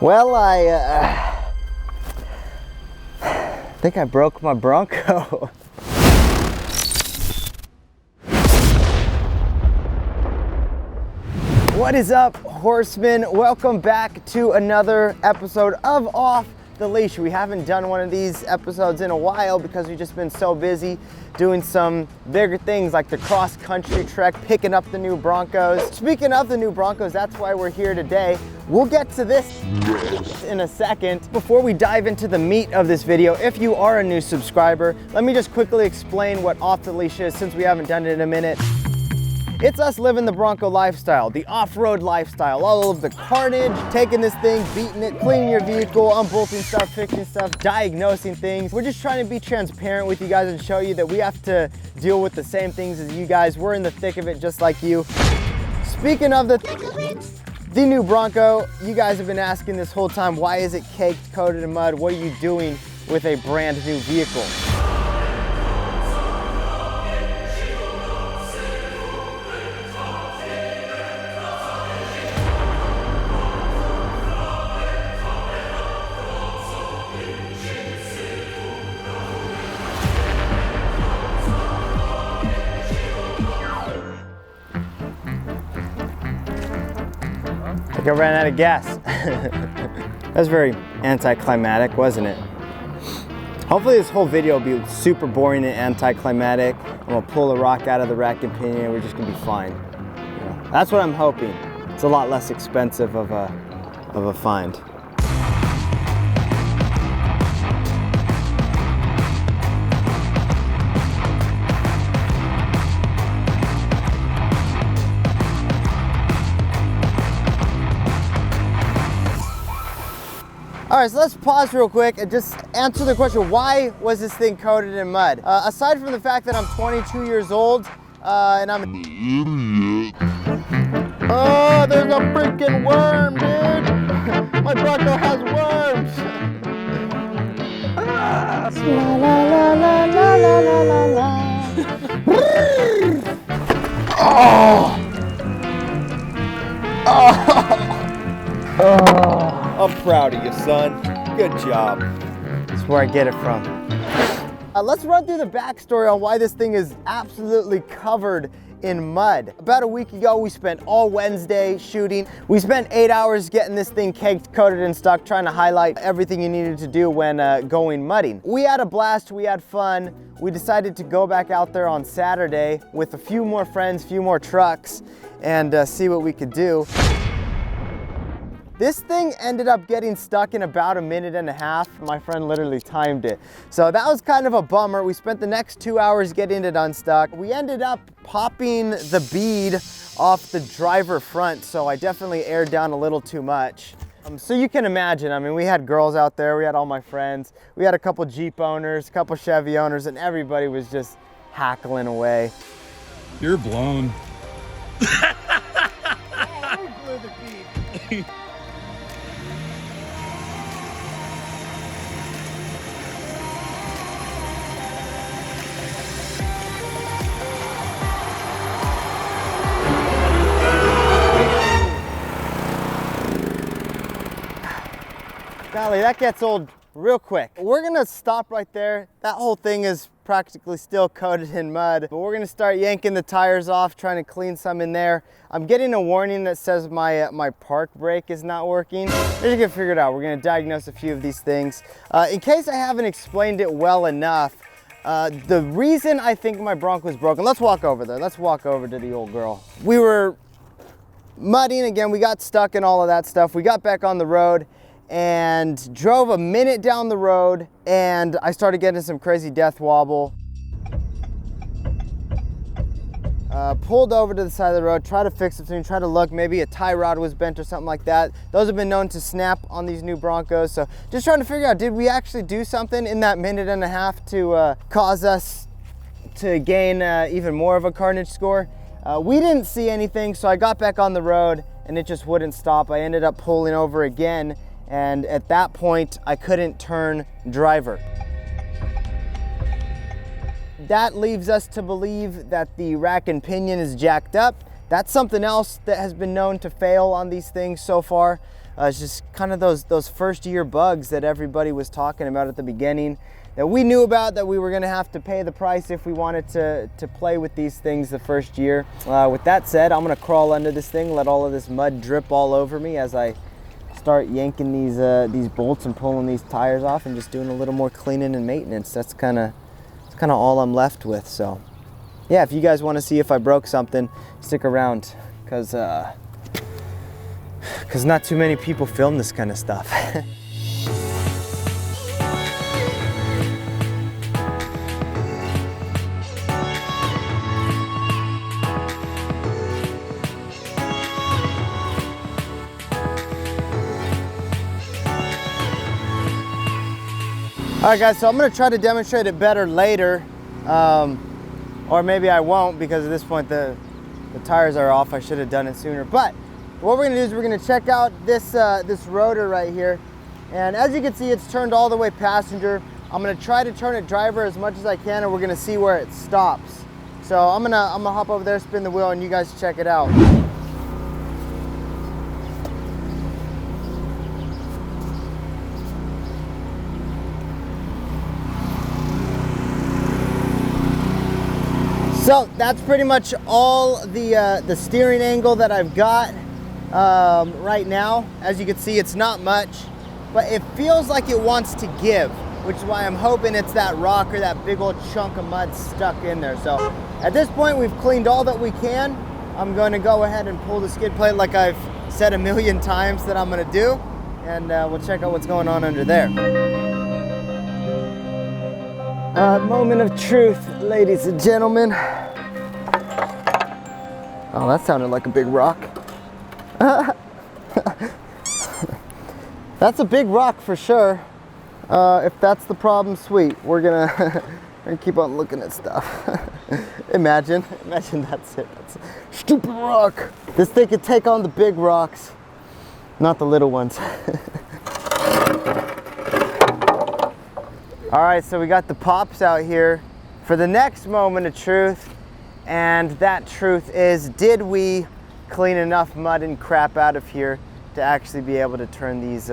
Well, I think I broke my Bronco. What is up, horsemen? Welcome back to another episode of Off the Leash. We haven't done one of these episodes in a while because we've just been so busy doing some bigger things like the cross-country trek, picking up the new Broncos. Speaking of the new Broncos, that's why we're here today. We'll get to this in a second. Before we dive into the meat of this video, if you are a new subscriber, let me just quickly explain what Off the Leash is since we haven't done it in a minute. It's us living the Bronco lifestyle, the off-road lifestyle, all of the carnage, taking this thing, beating it, cleaning your vehicle, unbolting stuff, fixing stuff, diagnosing things. We're just trying to be transparent with you guys and show you that we have to deal with the same things as you guys. We're in the thick of it just like you. Speaking of the new Bronco, you guys have been asking this whole time, why is it caked, coated in mud? What are you doing with a brand new vehicle? I think I ran out of gas. That was very anticlimactic, wasn't it? Hopefully this whole video will be super boring and anticlimactic. I'm gonna pull a rock out of the rack and pinion and we're just gonna be fine. You know, that's what I'm hoping. It's a lot less expensive of a find. All right, so let's pause real quick and just answer the question, why was this thing coated in mud? Aside from the fact that I'm 22 years old and I'm an idiot. Oh, there's a freaking worm, dude. My Bronco has worms. La la la la la la la la. Oh. Oh. I'm proud of you, son. Good job. That's where I get it from. Let's run through the backstory on why this thing is absolutely covered in mud. About a week ago, we spent all Wednesday shooting. We spent 8 hours getting this thing caked, coated, and stuck, trying to highlight everything you needed to do when going mudding. We had a blast, we had fun. We decided to go back out there on Saturday with a few more friends, few more trucks, and see what we could do. This thing ended up getting stuck in about 1.5 minutes. My friend literally timed it. So that was kind of a bummer. We spent the next 2 hours getting it unstuck. We ended up popping the bead off the driver front, so I definitely aired down a little too much. So you can imagine, I mean, we had girls out there, we had all my friends, we had a couple Jeep owners, a couple Chevy owners, and everybody was just hackling away. You're blown. Yeah, we blew the bead. Golly, that gets old real quick. We're gonna stop right there. That whole thing is practically still coated in mud, but we're gonna start yanking the tires off, trying to clean some in there. I'm getting a warning that says my park brake is not working. We're just gonna figure it out. We're gonna diagnose a few of these things. In case I haven't explained it well enough, the reason I think my Bronco was broken, let's walk over there. Let's walk over to the old girl. We were mudding again. We got stuck in all of that stuff. We got back on the road and drove 1 minute down the road and I started getting some crazy death wobble. Pulled over to the side of the road, tried to fix the thing, tried to look, maybe a tie rod was bent or something like that. Those have been known to snap on these new Broncos. So just trying to figure out, did we actually do something in that 1.5 minutes to cause us to gain even more of a carnage score? We didn't see anything, so I got back on the road and it just wouldn't stop. I ended up pulling over again. And at that point, I couldn't turn driver. That leaves us to believe that the rack and pinion is jacked up that's something else that has been known to fail on these things so far. It's just kind of those first year bugs that everybody was talking about at the beginning, that we knew about, that we were gonna have to pay the price if we wanted to play with these things the first year. With that said, I'm gonna crawl under this thing, let all of this mud drip all over me as I start yanking these bolts and pulling these tires off and just doing a little more cleaning and maintenance. That's kind of all I'm left with. So yeah, if you guys want to see if I broke something, stick around, because not too many people film this kind of stuff. All right guys, so I'm gonna try to demonstrate it better later, or maybe I won't, because at this point the tires are off. I should have done it sooner. But what we're gonna do is we're gonna check out this rotor right here. And as you can see, it's turned all the way passenger. I'm gonna try to turn it driver as much as I can, and we're gonna see where it stops. So I'm gonna hop over there, spin the wheel, and you guys check it out. So that's pretty much all the steering angle that I've got right now. As you can see, it's not much, but it feels like it wants to give, which is why I'm hoping it's that rock or that big old chunk of mud stuck in there. So at this point, we've cleaned all that we can. I'm going to go ahead and pull the skid plate like I've said a million times that I'm going to do, and we'll check out what's going on under there. Moment of truth, ladies and gentlemen. Oh, that sounded like a big rock. That's a big rock for sure. If that's the problem, sweet. We're gonna keep on looking at stuff. Imagine that's it. That's a stupid rock. This thing could take on the big rocks, not the little ones. All right, so we got the pops out here for the next moment of truth, and that truth is, did we clean enough mud and crap out of here to actually be able to turn these,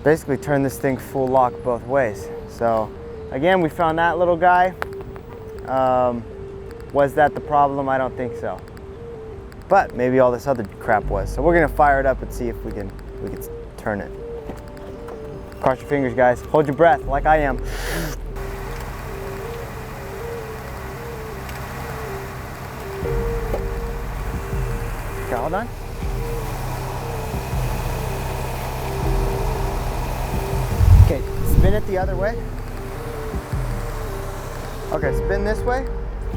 basically turn this thing full lock both ways? So again, we found that little guy. Was that the problem? I don't think so, but maybe all this other crap was. So we're gonna fire it up and see if we can turn it. Cross your fingers, guys. Hold your breath like I am. Okay, hold on. Okay, spin it the other way. Okay, spin this way.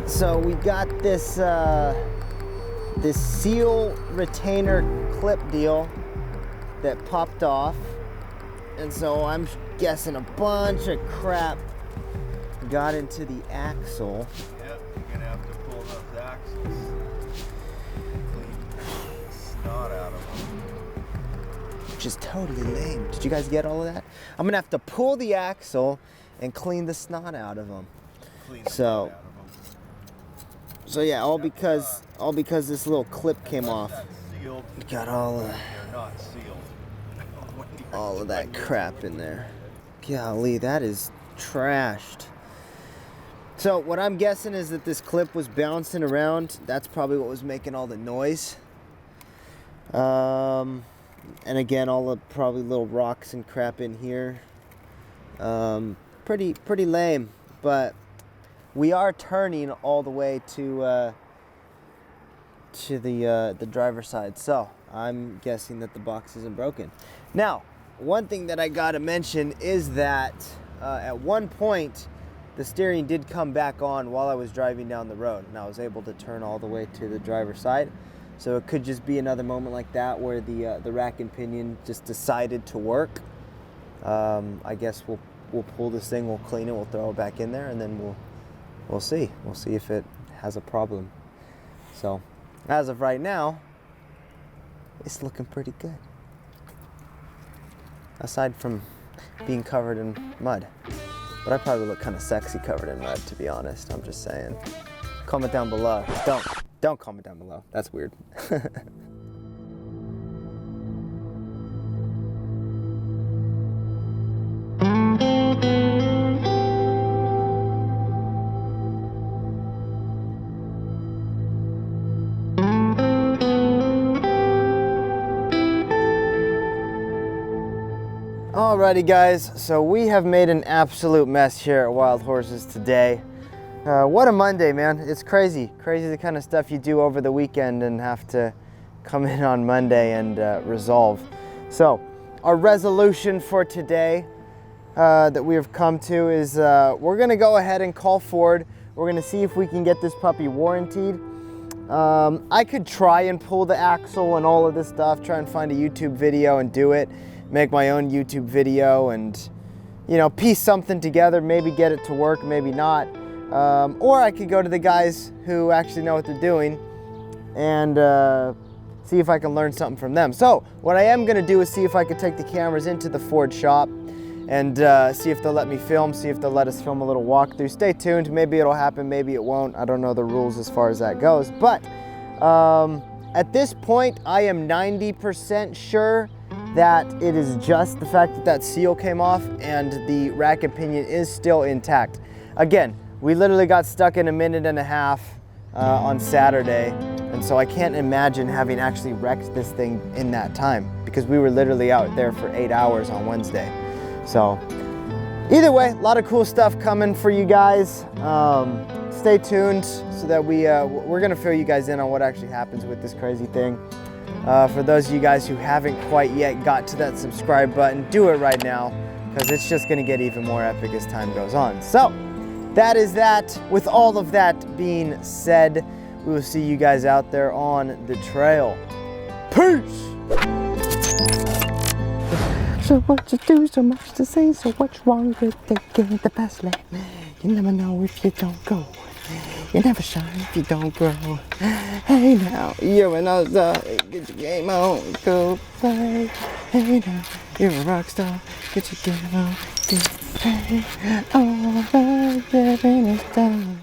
So we got this this seal retainer clip deal that popped off. And so I'm guessing a bunch of crap got into the axle. Yep, you're gonna have to pull those axles, clean the snot out of them. Which is totally lame. Did you guys get all of that? I'm gonna have to pull the axle and clean the snot out of them. Clean the snot out of them. So yeah, all because this little clip came off. Sealed. Got all You're not sealed. of that crap in there. Golly, that is trashed. So what I'm guessing is that this clip was bouncing around. That's probably what was making all the noise. And again, all the probably little rocks and crap in here. Pretty lame, but we are turning all the way to the driver's side. So I'm guessing that the box isn't broken. Now, one thing that I gotta mention is that at one point the steering did come back on while I was driving down the road, and I was able to turn all the way to the driver's side. So it could just be another moment like that where the rack and pinion just decided to work. I guess we'll pull this thing, we'll clean it, we'll throw it back in there, and then we'll see if it has a problem. So as of right now, it's looking pretty good, aside from being covered in mud. But I probably look kind of sexy covered in mud, to be honest. I'm just saying. Comment down below. Don't. Don't comment down below. That's weird. Alrighty guys, so we have made an absolute mess here at Wild Horses today. What a Monday, man. It's crazy. Crazy the kind of stuff you do over the weekend and have to come in on Monday and resolve. So, our resolution for today that we have come to is we're gonna go ahead and call Ford. We're gonna see if we can get this puppy warrantied. I could try and pull the axle and all of this stuff, try and find a YouTube video and do it. Make my own YouTube video and, you know, piece something together, maybe get it to work, maybe not. Or I could go to the guys who actually know what they're doing and see if I can learn something from them. So what I am gonna do is see if I could take the cameras into the Ford shop and see if they'll let me film, see if they'll let us film a little walkthrough. Stay tuned, maybe it'll happen, maybe it won't. I don't know the rules as far as that goes. But at this point, I am 90% sure that it is just the fact that that seal came off and the rack and pinion is still intact. Again, we literally got stuck in a minute and a half on Saturday, and so I can't imagine having actually wrecked this thing in that time because we were literally out there for 8 hours on Wednesday. So either way, a lot of cool stuff coming for you guys. Stay tuned so that we're gonna fill you guys in on what actually happens with this crazy thing. For those of you guys who haven't quite yet got to that subscribe button, do it right now because it's just going to get even more epic as time goes on. So that is that. With all of that being said, we will see you guys out there on the trail. Peace! So what to do, so much to say, so what's wrong with taking the fast lane? You never know if you don't go. You never shine if you don't grow. Hey now, you're an all-star, get your game on, go play. Hey now, you're a rock star, get your game on, go play. All the living is done.